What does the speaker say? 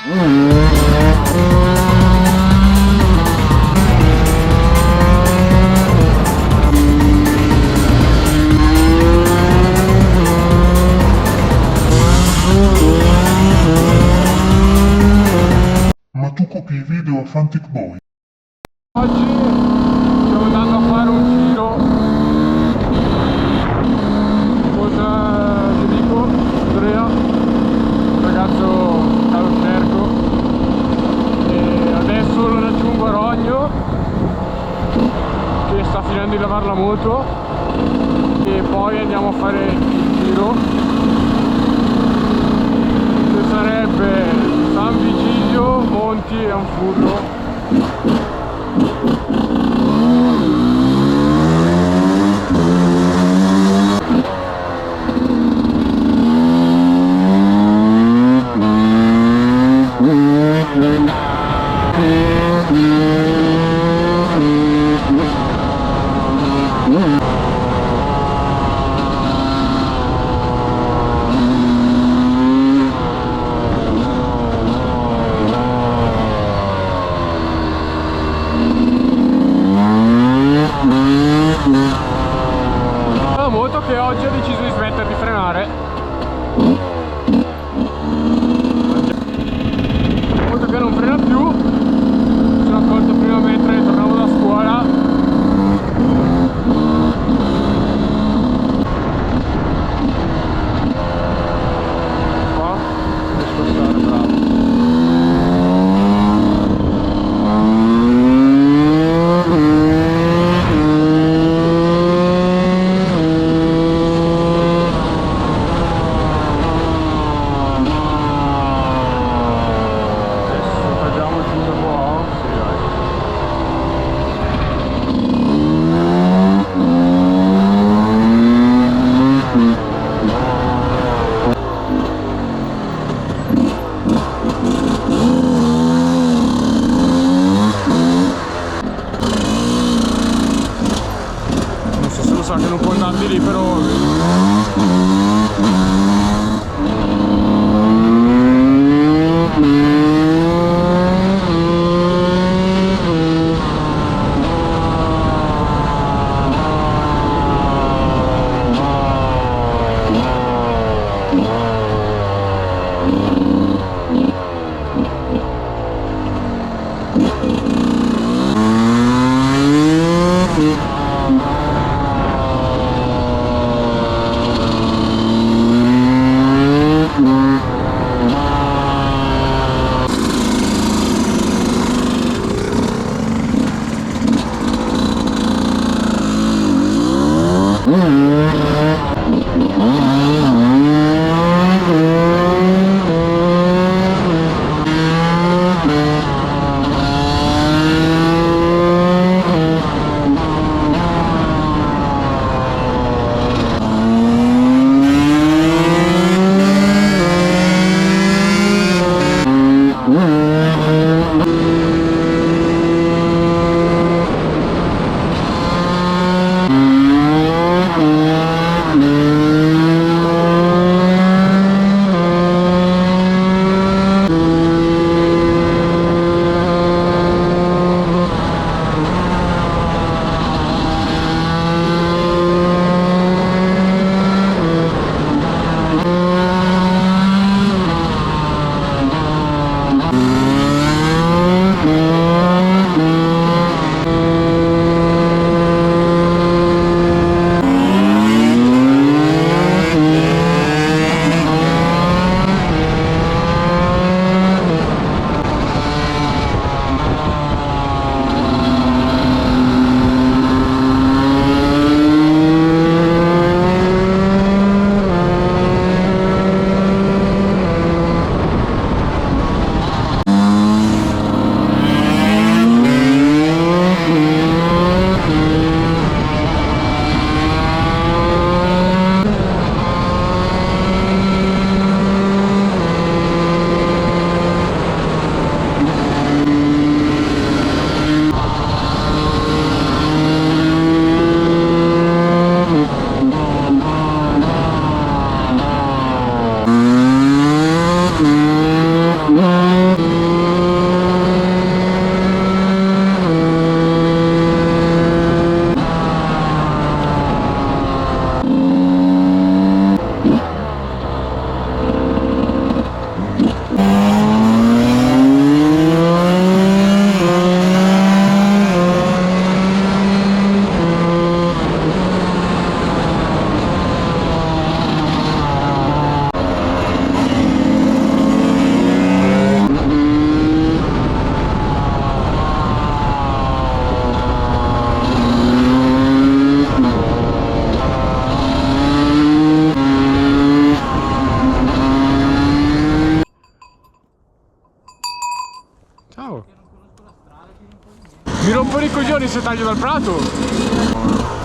Ma tu copi i video a Fantic Boy? Oggi stiamo andando a fare un giro con Enrico, Andrea, un ragazzo dallo Cerco, e adesso lo raggiungo a Rogno che sta finendo di lavare la moto e poi andiamo a fare il giro che sarebbe San Vigilio, Monti e Anfurro. La moto che oggi ha deciso di smettere di frenare. La moto che non frena più. Mi sono accorto prima mentre tornavo da scuola. Qua riesco a stare, bravo. Non so se lo sa che non può andare di lì, però Mi rompono i coglioni se taglio dal prato.